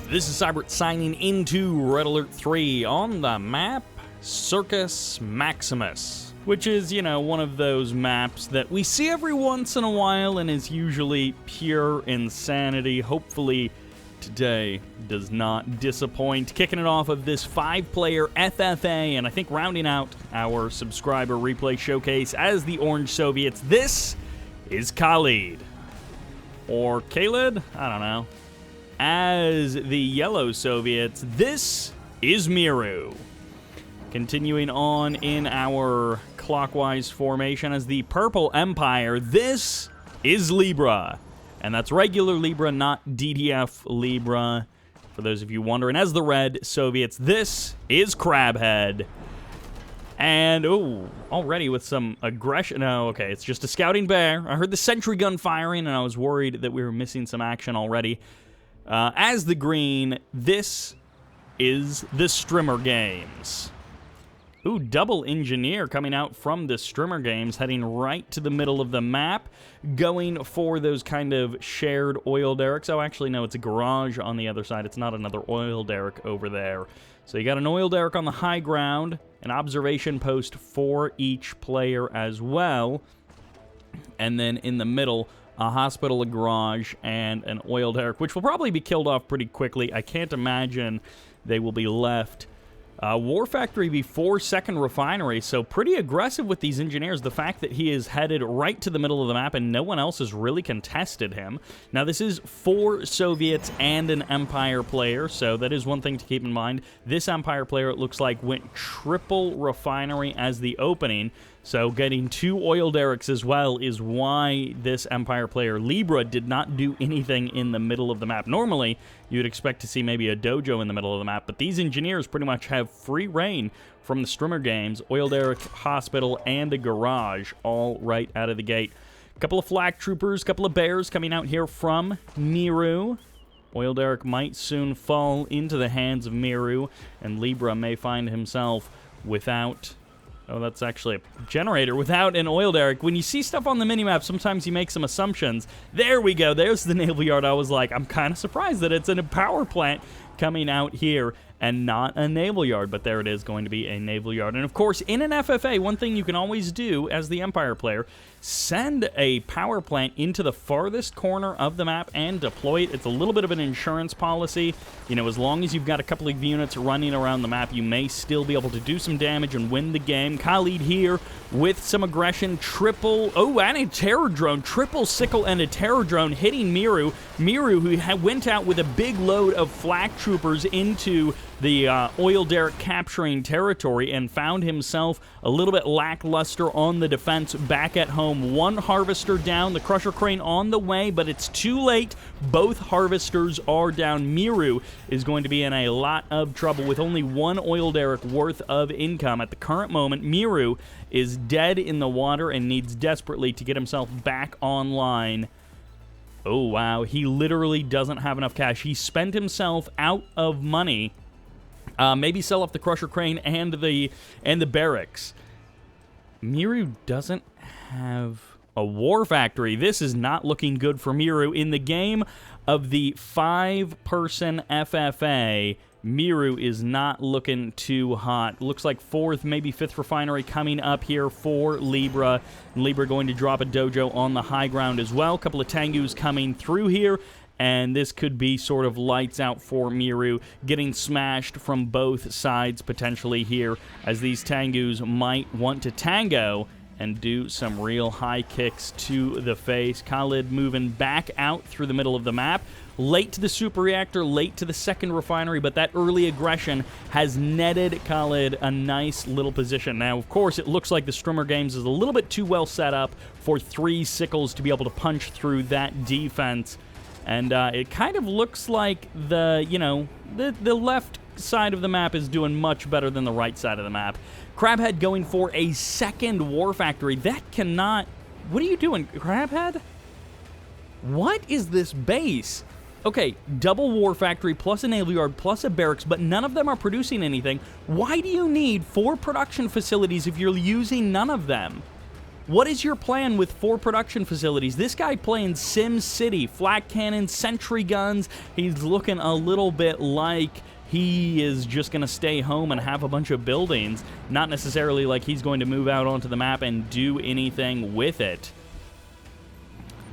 This is Sybert signing into Red Alert 3 on the map Circus Maximus, which is, one of those maps that we see every once in a while and is usually pure insanity. Hopefully today does not disappoint. Kicking it off of this 5-player FFA, and I think rounding out our subscriber replay showcase as the Orange Soviets, this is Khalid. Or Khalid? I don't know. As the Yellow Soviets, this is Miru. Continuing on in our clockwise formation as the Purple Empire, this is Libra. And that's regular Libra, not DDF Libra, for those of you wondering. As the Red Soviets, this is CrabHead. And, already with some aggression. No, okay, it's just a scouting bear. I heard the sentry gun firing, and I was worried that we were missing some action already. As the Green, this is TheStrimerGames. Double engineer coming out from TheStrimerGames, heading right to the middle of the map, going for those kind of shared oil derricks. Oh, actually, no, it's a garage on the other side. It's not another oil derrick over there. So you got an oil derrick on the high ground, an observation post for each player as well, and then in the middle, a hospital, a garage, and an oil derrick, which will probably be killed off pretty quickly. I can't imagine they will be left. War Factory before second refinery, so pretty aggressive with these engineers. The fact that he is headed right to the middle of the map and no one else has really contested him. Now, this is 4 Soviets and an Empire player, so that is one thing to keep in mind. This Empire player, it looks like, went triple refinery as the opening, so getting 2 oil derricks as well is why this Empire player, Libra, did not do anything in the middle of the map. Normally, you'd expect to see maybe a dojo in the middle of the map, but these engineers pretty much have free reign from TheStrimerGames, oil derrick, hospital, and a garage, all right out of the gate. A couple of flak troopers, couple of bears coming out here from Miru. Oil derrick might soon fall into the hands of Miru, and Libra may find himself without... Oh, that's actually a generator without an oil derrick. When you see stuff on the minimap, sometimes you make some assumptions. There we go. There's the naval yard. I was like, I'm kind of surprised that it's in a power plant coming out here and not a naval yard, but there it is, going to be a naval yard. And of course, in an FFA, one thing you can always do as the Empire player, send a power plant into the farthest corner of the map and deploy it. It's a little bit of an insurance policy. As long as you've got a couple of units running around the map, you may still be able to do some damage and win the game. Khalid here with some aggression, and a terror drone, triple sickle and a terror drone hitting Miru. Miru, who went out with a big load of flak troopers into the oil derrick capturing territory and found himself a little bit lackluster on the defense back at home. 1 harvester down, the crusher crane on the way, but it's too late. Both harvesters are down. Miru is going to be in a lot of trouble with only 1 oil derrick worth of income. At the current moment, Miru is dead in the water and needs desperately to get himself back online. Oh, wow. He literally doesn't have enough cash. He spent himself out of money. Maybe sell off the crusher crane and the barracks. Miru doesn't have a war factory. This is not looking good for Miru. In the game of the 5-person FFA, Miru is not looking too hot. Looks like 4th, maybe 5th refinery coming up here for Libra. Libra going to drop a dojo on the high ground as well. A couple of Tengus coming through here. And this could be sort of lights out for Miru, getting smashed from both sides potentially here, as these Tengus might want to tango and do some real high kicks to the face. Khalid moving back out through the middle of the map. Late to the super reactor, late to the second refinery, but that early aggression has netted Khalid a nice little position. Now, of course, it looks like TheStrimerGames is a little bit too well set up for 3 sickles to be able to punch through that defense. And it kind of looks like the left side of the map is doing much better than the right side of the map. CrabHead going for a second war factory. That cannot... What are you doing, CrabHead? What is this base? Okay, double war factory plus a naval yard plus a barracks, but none of them are producing anything. Why do you need 4 production facilities if you're using none of them? What is your plan with 4 production facilities? This guy playing Sim City, flak cannons, sentry guns. He's looking a little bit like he is just going to stay home and have a bunch of buildings, not necessarily like he's going to move out onto the map and do anything with it.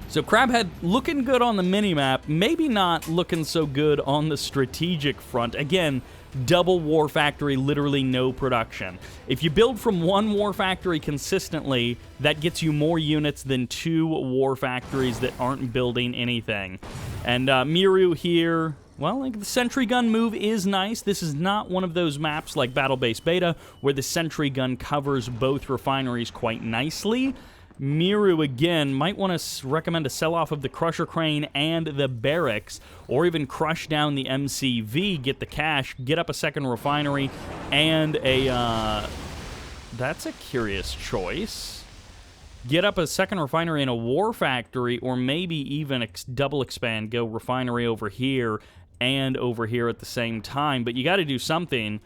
So CrabHead looking good on the minimap, maybe not looking so good on the strategic front. Again, double war factory, literally no production. If you build from 1 war factory consistently, that gets you more units than 2 war factories that aren't building anything. And Miru here, well, like the sentry gun move is nice. This is not one of those maps like Battle Base Beta where the sentry gun covers both refineries quite nicely. Miru, again, might want to recommend a sell-off of the Crusher Crane and the Barracks, or even crush down the MCV, get the cash, get up a second refinery, and a, that's a curious choice. Get up a second refinery in a war factory, or maybe even double expand, go refinery over here and over here at the same time, but you got to do something.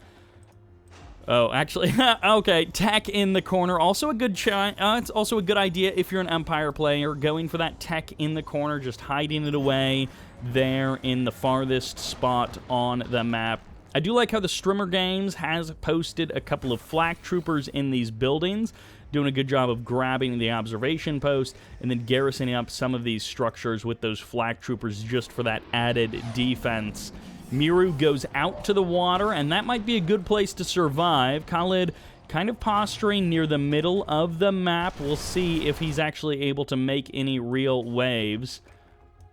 Oh, actually, okay, tech in the corner. Also a good it's also a good idea if you're an Empire player, going for that tech in the corner, just hiding it away there in the farthest spot on the map. I do like how TheStrimerGames has posted a couple of flak troopers in these buildings, doing a good job of grabbing the observation post and then garrisoning up some of these structures with those flak troopers just for that added defense. Miru goes out to the water, and that might be a good place to survive. Khalid kind of posturing near the middle of the map. We'll see if he's actually able to make any real waves.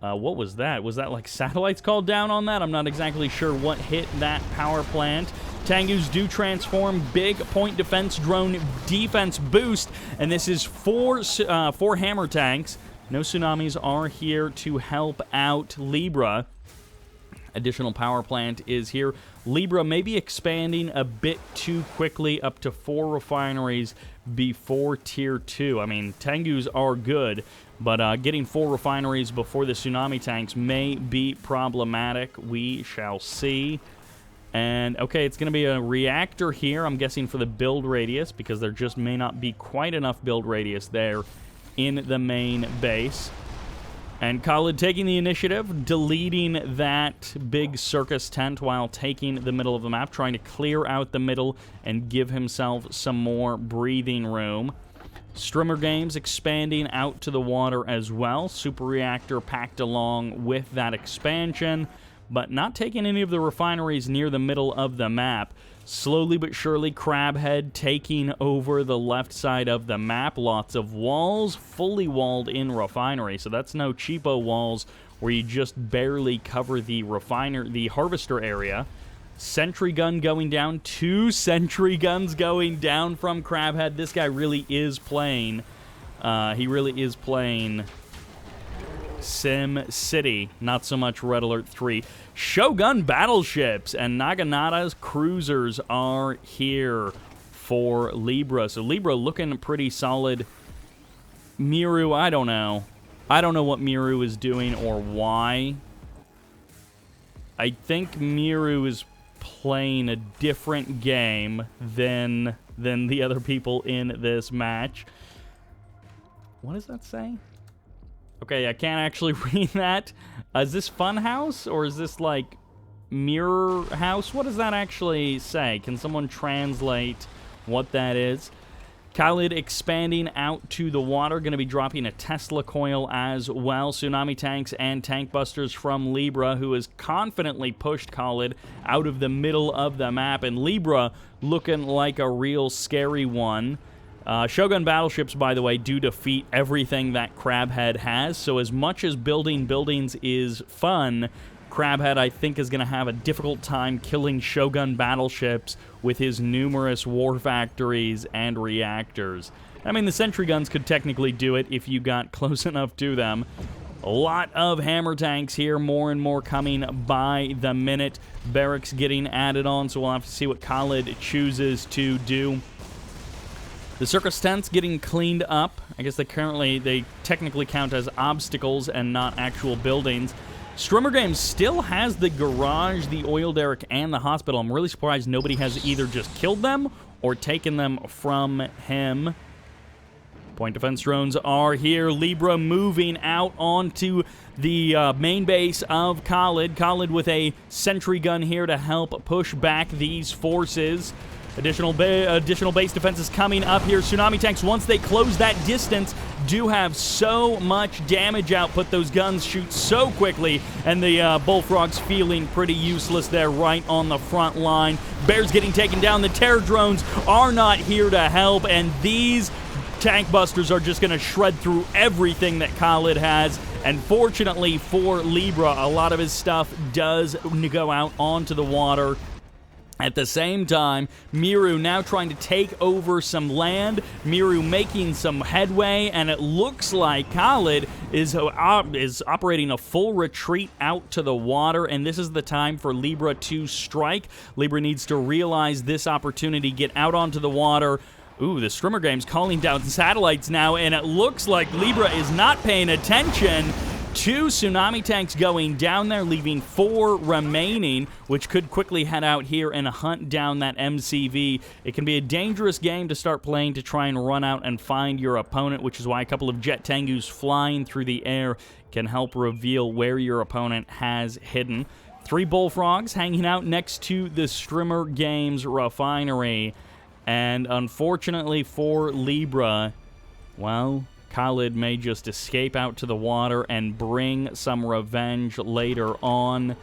What was that? Was that like satellites called down on that? I'm not exactly sure what hit that power plant. Tengus do transform. Big point defense drone defense boost, and this is four hammer tanks. No tsunamis are here to help out Libra. Additional power plant is here. Libra may be expanding a bit too quickly up to 4 refineries before Tier 2. I mean, Tengus are good, but getting 4 refineries before the tsunami tanks may be problematic. We shall see. And, okay, it's going to be a reactor here, I'm guessing for the build radius, because there just may not be quite enough build radius there in the main base. And Khalid taking the initiative, deleting that big circus tent while taking the middle of the map, trying to clear out the middle and give himself some more breathing room. StrimerGames expanding out to the water as well. Super Reactor packed along with that expansion, but not taking any of the refineries near the middle of the map. Slowly but surely, CrabHead taking over the left side of the map. Lots of walls, fully walled in refinery. So that's no cheapo walls where you just barely cover the harvester area. Sentry gun going down. 2 sentry guns going down from CrabHead. This guy really is playing. He really is playing Sim City, not so much Red Alert 3. Shogun battleships and Naginata's cruisers are here for Libra. So Libra looking pretty solid. Miru, I don't know. I don't know what Miru is doing or why. I think Miru is playing a different game than the other people in this match. What does that say? Okay, I can't actually read that. Is this Funhouse, or is this, like, Mirror House? What does that actually say? Can someone translate what that is? Khalid expanding out to the water, going to be dropping a Tesla coil as well. Tsunami tanks and tank busters from Libra, who has confidently pushed Khalid out of the middle of the map. And Libra looking like a real scary one. Shogun battleships, by the way, do defeat everything that CrabHead has, so as much as building buildings is fun, CrabHead, I think, is going to have a difficult time killing Shogun battleships with his numerous war factories and reactors. I mean, the sentry guns could technically do it if you got close enough to them. A lot of hammer tanks here, more and more coming by the minute. Barracks getting added on, so we'll have to see what Khalid chooses to do. The circus tents getting cleaned up. I guess they technically count as obstacles and not actual buildings. StrimerGames still has the garage, the oil derrick, and the hospital. I'm really surprised nobody has either just killed them or taken them from him. Point defense drones are here. Libra moving out onto the main base of Khalid. Khalid with a sentry gun here to help push back these forces. Additional base defenses coming up here. Tsunami tanks, once they close that distance, do have so much damage output. Those guns shoot so quickly, and the Bullfrogs feeling pretty useless there right on the front line. Bears getting taken down. The terror drones are not here to help, and these tank busters are just going to shred through everything that Khalid has. And fortunately for Libra, a lot of his stuff does go out onto the water. At the same time, Miru now trying to take over some land. Miru making some headway, and it looks like Khalid is operating a full retreat out to the water, and this is the time for Libra to strike. Libra needs to realize this opportunity, get out onto the water. Ooh, the TheStrimerGames calling down satellites now, and it looks like Libra is not paying attention. 2 tsunami tanks going down there, leaving 4 remaining, which could quickly head out here and hunt down that MCV. It can be a dangerous game to start playing to try and run out and find your opponent, which is why a couple of Jet Tengus flying through the air can help reveal where your opponent has hidden. 3 Bullfrogs hanging out next to the TheStrimerGames refinery. And unfortunately for Libra, well, Khalid may just escape out to the water and bring some revenge later on.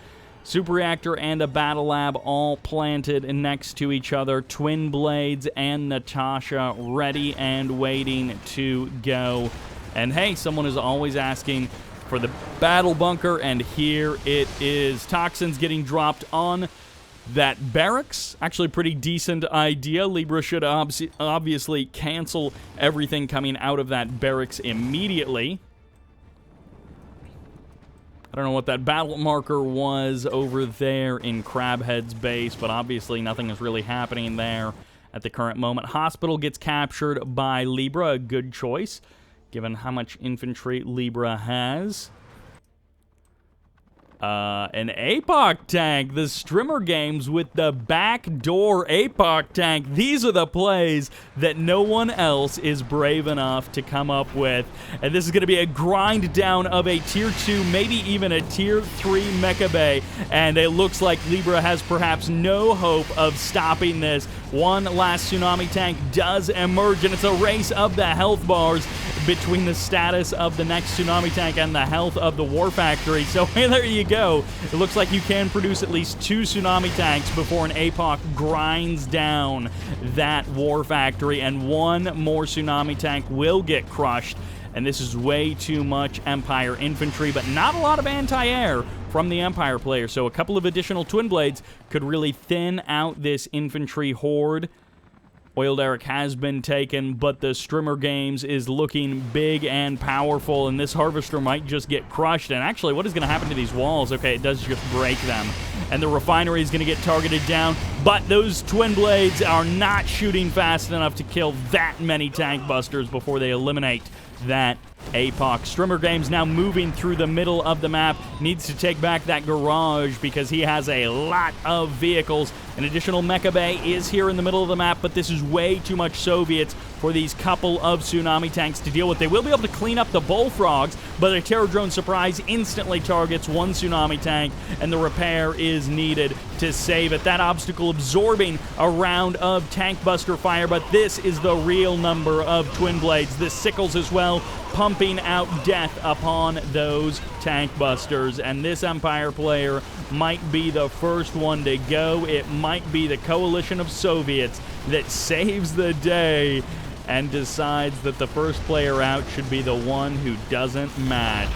Super Reactor and a Battle Lab all planted next to each other. Twin Blades and Natasha ready and waiting to go. And hey, someone is always asking for the battle bunker, and here it is. Toxins getting dropped on that barracks. Actually, pretty decent idea. Libra should obviously cancel everything coming out of that barracks immediately. I don't know what that battle marker was over there in CrabHead's base, but obviously nothing is really happening there at the current moment. Hospital gets captured by Libra, a good choice, given how much infantry Libra has. An APOC tank. The TheStrimerGames with the backdoor APOC tank. These are the plays that no one else is brave enough to come up with. And this is going to be a grind down of a Tier 2, maybe even a Tier 3 Mecha Bay. And it looks like Libra has perhaps no hope of stopping this. One last tsunami tank does emerge, and it's a race of the health bars between the status of the next tsunami tank and the health of the War Factory. So there you go. It looks like you can produce at least 2 tsunami tanks before an APOC grinds down that War Factory, and 1 more tsunami tank will get crushed. And this is way too much Empire infantry, but not a lot of anti-air from the Empire player. So a couple of additional Twin Blades could really thin out this infantry horde. Oil Derrick has been taken, but the TheStrimerGames is looking big and powerful, and this Harvester might just get crushed. And actually, what is going to happen to these walls? Okay, it does just break them. And the refinery is going to get targeted down, but those Twin Blades are not shooting fast enough to kill that many tank busters before they eliminate that APOC. TheStrimerGames now moving through the middle of the map, needs to take back that garage because he has a lot of vehicles. An additional Mecha Bay is here in the middle of the map, but this is way too much Soviets for these couple of tsunami tanks to deal with. They will be able to clean up the Bullfrogs, but a Terror Drone Surprise instantly targets 1 tsunami tank, and the repair is needed to save it. That obstacle absorbing a round of tank buster fire, but this is the real number of Twin Blades. The Sickles as well, pumping out death upon those tank busters. And this Empire player might be the first one to go. It might be the coalition of Soviets that saves the day and decides that the first player out should be the one who doesn't match.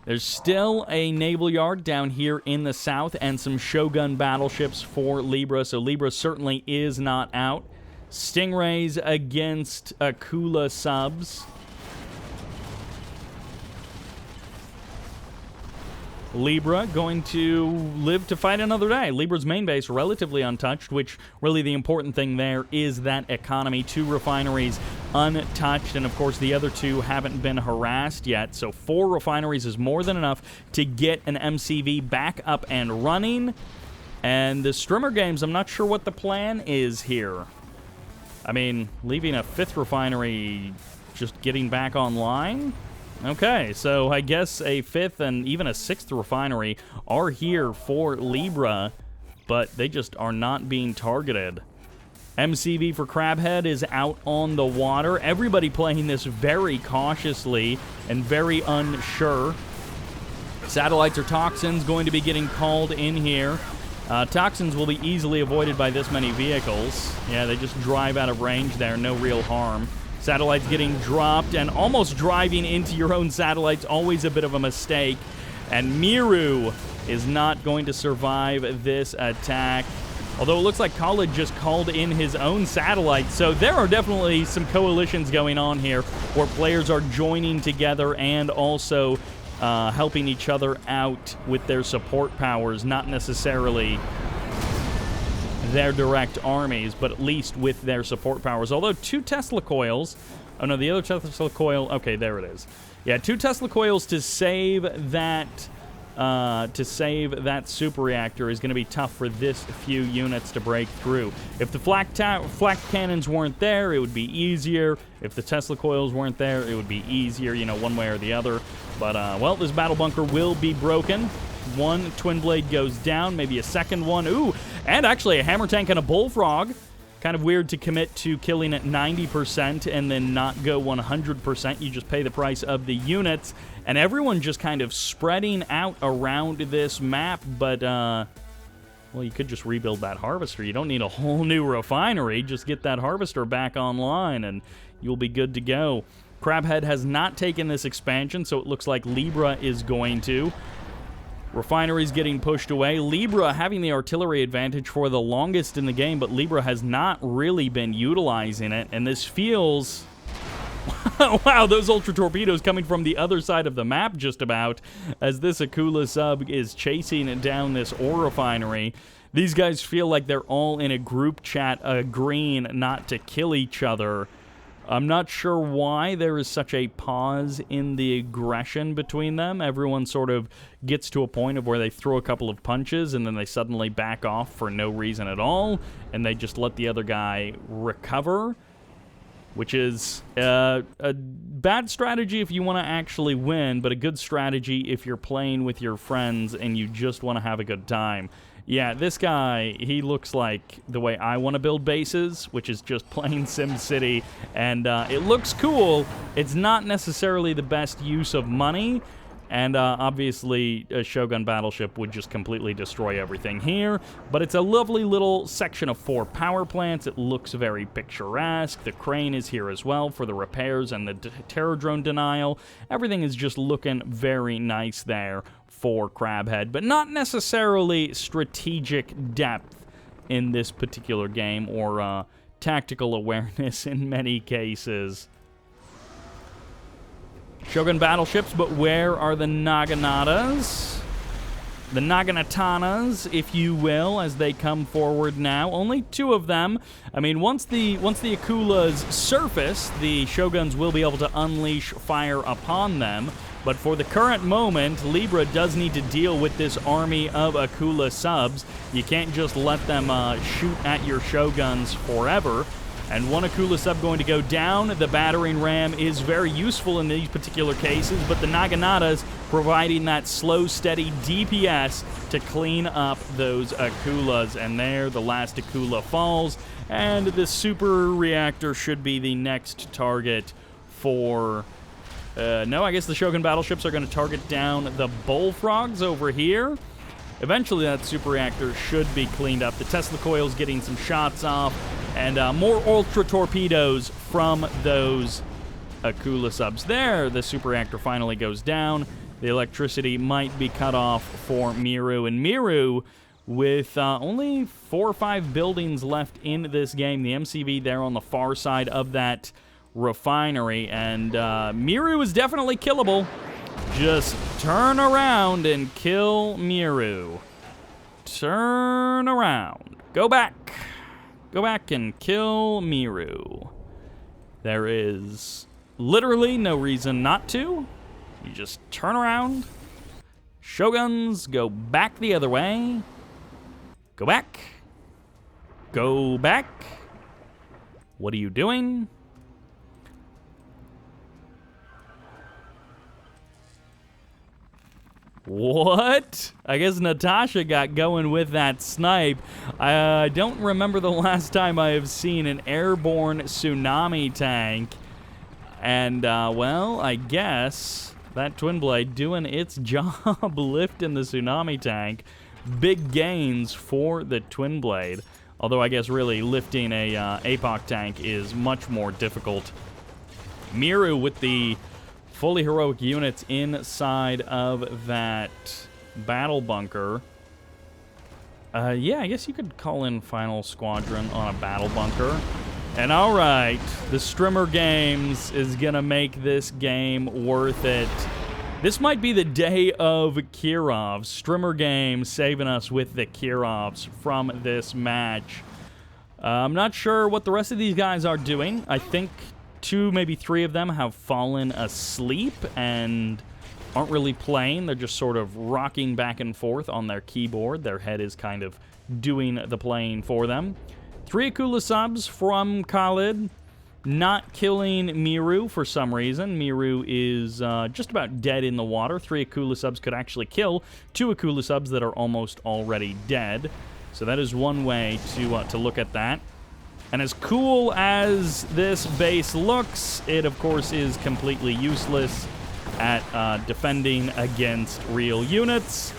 There's still a naval yard down here in the south and some Shogun battleships for Libra, so Libra certainly is not out. Stingrays against Akula subs. Libra going to live to fight another day. Libra's main base relatively untouched, which really the important thing there is that economy. 2 refineries untouched, and of course the other 2 haven't been harassed yet. So 4 refineries is more than enough to get an MCV back up and running. And the TheStrimerGames, I'm not sure what the plan is here. I mean, leaving a 5th refinery just getting back online? Okay, so I guess a 5th and even a 6th refinery are here for Libra, but they just are not being targeted. MCV for CrabHead is out on the water. Everybody playing this very cautiously and very unsure. Satellites or toxins going to be getting called in here. Toxins will be easily avoided by this many vehicles. Yeah, they just drive out of range there, no real harm. Satellites getting dropped and almost driving into your own satellites, always a bit of a mistake. And Miru is not going to survive this attack. Although it looks like Khalid just called in his own satellite, so there are definitely some coalitions going on here where players are joining together and also helping each other out with their support powers, not necessarily their direct armies, but at least with their support powers. Although 2 Tesla coils... Oh, no, the other Tesla coil... Okay, there it is. Yeah, 2 Tesla coils to save that... super reactor is going to be tough for this few units to break through. If the flak cannons weren't there, it would be easier. If the Tesla coils weren't there, it would be easier, you know, one way or the other. But, well, this battle bunker will be broken. 1 twin blade goes down, maybe a second one. Ooh, and actually a hammer tank and a bullfrog. Kind of weird to commit to killing at 90% and then not go 100%. You just pay the price of the units. And everyone just kind of spreading out around this map. But, well, you could just rebuild that harvester. You don't need a whole new refinery. Just get that harvester back online and you'll be good to go. CrabHead has not taken this expansion, so it looks like Libra is going to. Refineries getting pushed away. Libra having the artillery advantage for the longest in the game, but Libra has not really been utilizing it, and this feels... Wow, those ultra torpedoes coming from the other side of the map just about, as this Akula sub is chasing down this ore refinery. These guys feel like they're all in a group chat agreeing not to kill each other. I'm not sure why there is such a pause in the aggression between them. Everyone sort of gets to a point of where they throw a couple of punches and then they suddenly back off for no reason at all, and they just let the other guy recover, which is a bad strategy if you want to actually win, but a good strategy if you're playing with your friends and you just want to have a good time. Yeah, this guy, he looks like the way I want to build bases, which is just plain SimCity, and it looks cool. It's not necessarily the best use of money, and obviously a Shogun battleship would just completely destroy everything here, but it's a lovely little section of 4 power plants. It looks very picturesque. The crane is here as well for the repairs and the terror drone denial. Everything is just looking very nice there for CrabHead, but not necessarily strategic depth in this particular game, or tactical awareness in many cases. Shogun battleships, but where are the Naganatas? The Naganatanas, if you will, as they come forward now. Only 2 of them. I mean, once the Akulas surface, the Shoguns will be able to unleash fire upon them. But for the current moment, Libra does need to deal with this army of Akula subs. You can't just let them shoot at your Shoguns forever. And 1 Akula sub going to go down. The battering ram is very useful in these particular cases, but the Naganatas providing that slow, steady DPS to clean up those Akulas. And there, the last Akula falls, and the super reactor should be the next target for... no, I guess the Shogun battleships are going to target down the bullfrogs over here. Eventually, that super reactor should be cleaned up. The Tesla coil's getting some shots off, and more ultra torpedoes from those Akula subs. There, the super reactor finally goes down. The electricity might be cut off for Miru, and Miru, with only 4 or 5 buildings left in this game, the MCV there on the far side of that refinery, and Miru is definitely killable. Just turn around and kill Miru. Turn around. Go back. Go back and kill Miru. There is literally no reason not to. You just turn around. Shoguns, go back the other way. Go back. Go back. What are you doing? What? I guess Natasha got going with that snipe. I don't remember the last time I have seen an airborne tsunami tank. And, well, I guess that twin blade doing its job lifting the tsunami tank. Big gains for the twin blade. Although I guess really lifting a APOC tank is much more difficult. Miru with the fully heroic units inside of that battle bunker. Yeah, I guess you could call in Final Squadron on a battle bunker. And alright, TheStrimerGames is gonna make this game worth it. This might be the day of Kirovs. StrimerGames saving us with the Kirovs from this match. I'm not sure what the rest of these guys are doing. I think 2, maybe 3 of them have fallen asleep and aren't really playing. They're just sort of rocking back and forth on their keyboard. Their head is kind of doing the playing for them. 3 Akula subs from Khalid. Not killing Miru for some reason. Miru is just about dead in the water. 3 Akula subs could actually kill 2 Akula subs that are almost already dead. So that is one way to look at that. And as cool as this base looks, it of course is completely useless at defending against real units.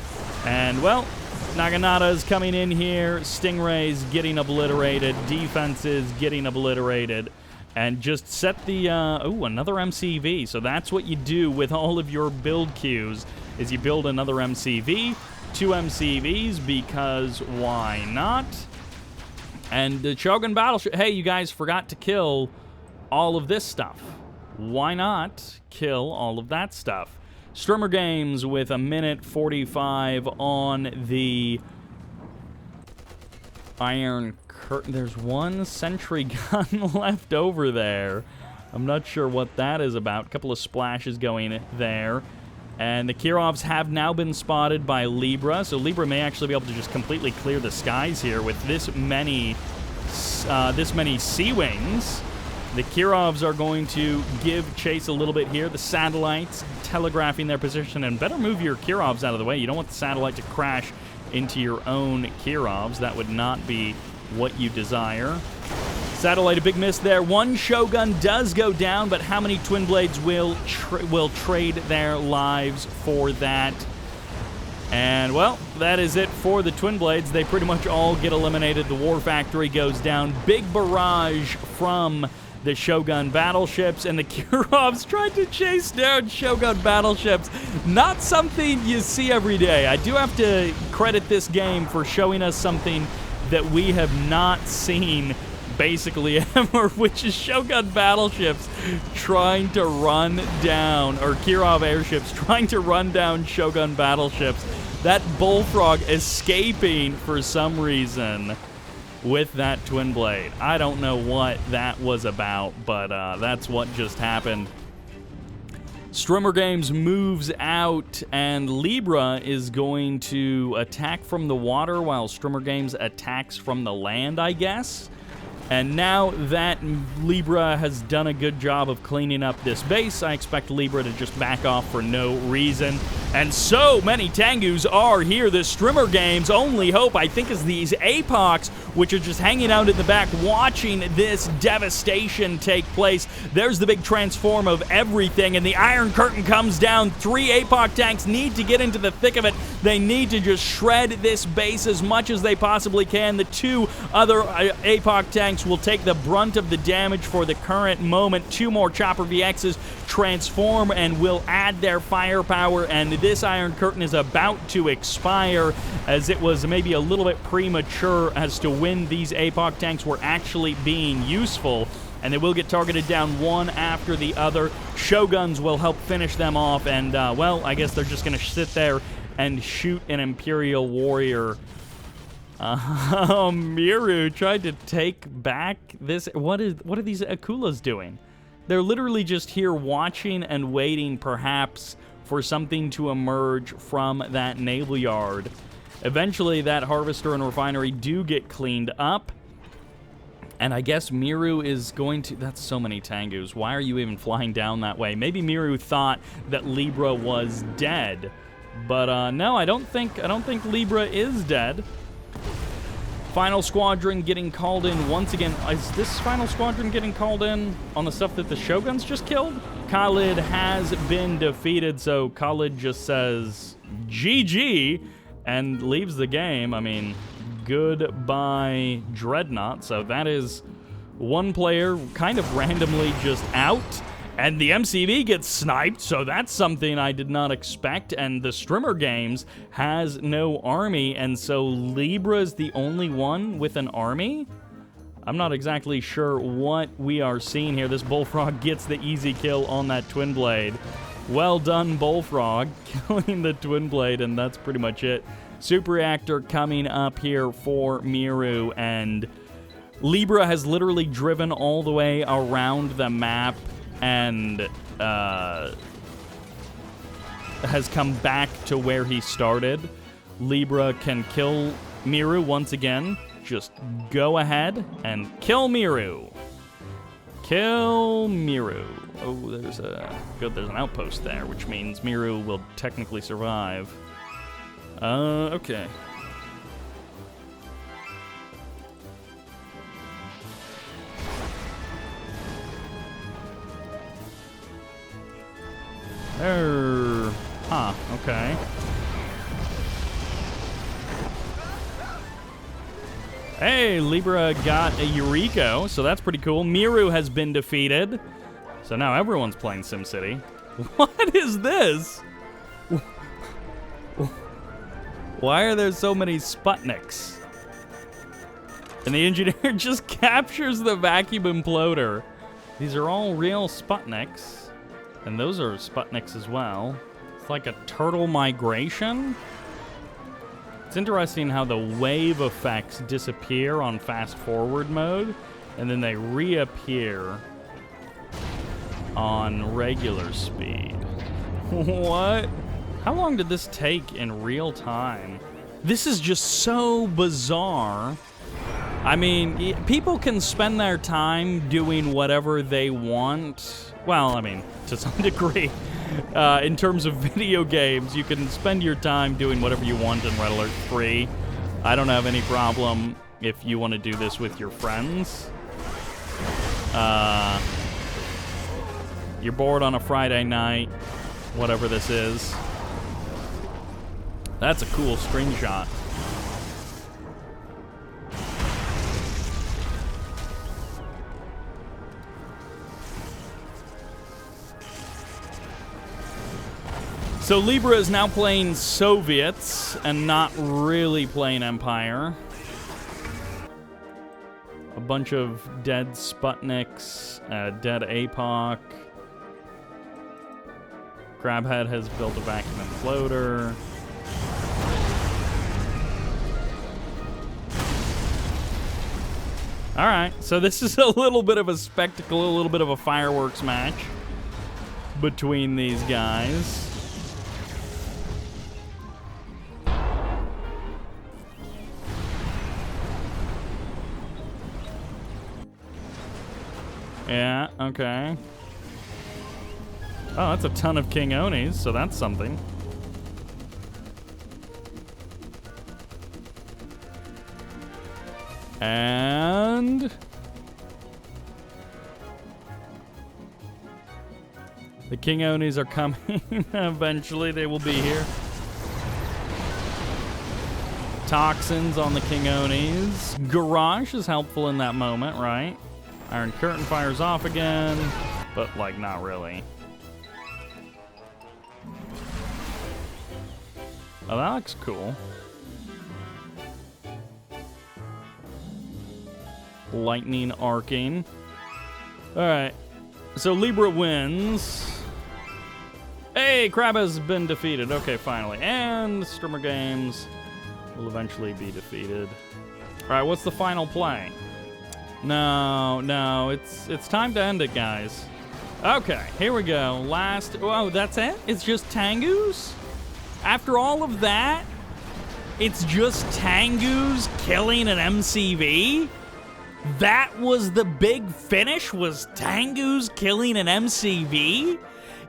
And well, Naginata's coming in here, Stingrays getting obliterated, defenses getting obliterated, and just set the, ooh, another MCV. So that's what you do with all of your build queues, is you build another MCV, 2 MCVs, because why not? And the Shogun Battleship, hey, you guys forgot to kill all of this stuff. Why not kill all of that stuff? StrimerGames with 1:45 on the Iron Curtain. There's 1 sentry gun left over there. I'm not sure what that is about. A couple of splashes going there. And the Kirovs have now been spotted by Libra, so Libra may actually be able to just completely clear the skies here with this many Sea-Wings. The Kirovs are going to give chase a little bit here. The satellites telegraphing their position, and better move your Kirovs out of the way. You don't want the satellite to crash into your own Kirovs. That would not be what you desire. Satellite, a big miss there. 1 Shogun does go down, but how many Twin Blades will trade their lives for that? And, well, that is it for the Twin Blades. They pretty much all get eliminated. The War Factory goes down. Big barrage from the Shogun battleships, and the Kirovs tried to chase down Shogun battleships. Not something you see every day. I do have to credit this game for showing us something that we have not seen basically ever, which is Shogun battleships trying to run down, or Kirov airships trying to run down Shogun battleships. That Bullfrog escaping for some reason with that twin blade. I don't know what that was about, but that's what just happened. StrimerGames moves out, and Libra is going to attack from the water while StrimerGames attacks from the land, I guess. And now that Libra has done a good job of cleaning up this base, I expect Libra to just back off for no reason. And so many Tengus are here. The StrimerGames' only hope, I think, is these APOCs, which are just hanging out in the back watching this devastation take place. There's the big transform of everything, and the Iron Curtain comes down. 3 APOC tanks need to get into the thick of it. They need to just shred this base as much as they possibly can. The 2 other APOC tanks will take the brunt of the damage for the current moment. 2 more Chopper VXs transform and will add their firepower, and this Iron Curtain is about to expire, as it was maybe a little bit premature as to when these APOC tanks were actually being useful, and they will get targeted down one after the other. Shoguns will help finish them off, and well, I guess they're just going to sit there and shoot an Imperial Warrior. Miru tried to take back this. What are these Akulas doing? They're literally just here watching and waiting, perhaps, for something to emerge from that naval yard. Eventually, that harvester and refinery do get cleaned up. And I guess Miru is going to... That's so many Tengus. Why are you even flying down that way? Maybe Miru thought that Libra was dead. But no, I don't think Libra is dead. Final Squadron getting called in once again. Is this Final Squadron getting called in on the stuff that the Shoguns just killed? Khalid has been defeated, so Khalid just says GG and leaves the game. I mean, goodbye Dreadnought. So that is one player kind of randomly just out. And the MCV gets sniped, so that's something I did not expect. And the TheStrimerGames has no army, and so Libra is the only one with an army? I'm not exactly sure what we are seeing here. This Bullfrog gets the easy kill on that Twin Blade. Well done, Bullfrog, killing the Twin Blade, and that's pretty much it. Super Reactor coming up here for Miru, and Libra has literally driven all the way around the map and has come back to where he started. Libra can kill Miru once again. Just go ahead and kill Miru. Kill Miru. Oh, there's an outpost there, which means Miru will technically survive. Okay. Okay. Hey, Libra got a Eureka, so that's pretty cool. Miru has been defeated. So now everyone's playing SimCity. What is this? Why are there so many Sputniks? And the engineer just captures the vacuum imploder. These are all real Sputniks. And those are Sputniks as well. It's like a turtle migration. It's interesting how the wave effects disappear on fast forward mode, and then they reappear on regular speed. What? How long did this take in real time? This is just so bizarre. I mean, people can spend their time doing whatever they want. Well, I mean, to some degree. In terms of video games, you can spend your time doing whatever you want in Red Alert 3. I don't have any problem if you want to do this with your friends. You're bored on a Friday night, whatever this is. That's a cool screenshot. So Libra is now playing Soviets and not really playing Empire. A bunch of dead Sputniks, dead APOC. CrabHead has built a vacuum imploder. Alright, so this is a little bit of a spectacle, a little bit of a fireworks match between these guys. Yeah, okay. Oh, that's a ton of King Onis, so that's something. And the King Onis are coming. Eventually, they will be here. Toxins on the King Onis. Garage is helpful in that moment, right? Iron Curtain fires off again, but, like, not really. Oh, that looks cool. Lightning arcing. Alright, so Libra wins. Hey, Crab has been defeated. Okay, finally. And TheStrimerGames will eventually be defeated. Alright, what's the final play? No, it's time to end it, guys. Okay, here we go. Oh, that's it? It's just Tengus? After all of that, it's just Tengus killing an MCV? That was the big finish, was Tengu's killing an MCV?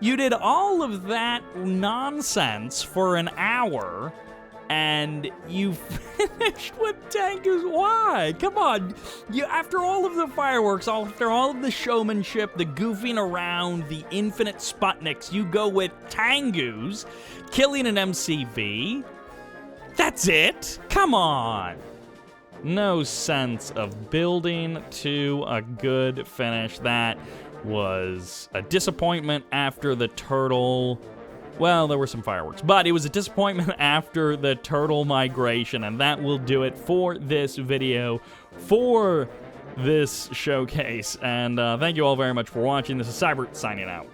You did all of that nonsense for an hour, and you finished with Tengu's. Why? Come on. After all of the fireworks, after all of the showmanship, the goofing around, the infinite Sputniks, you go with Tengu's killing an MCV? That's it? Come on. No sense of building to a good finish. That was a disappointment after the turtle. Well, there were some fireworks, but it was a disappointment after the turtle migration, and that will do it for this video, for this showcase. And thank you all very much for watching. This is Sybert signing out.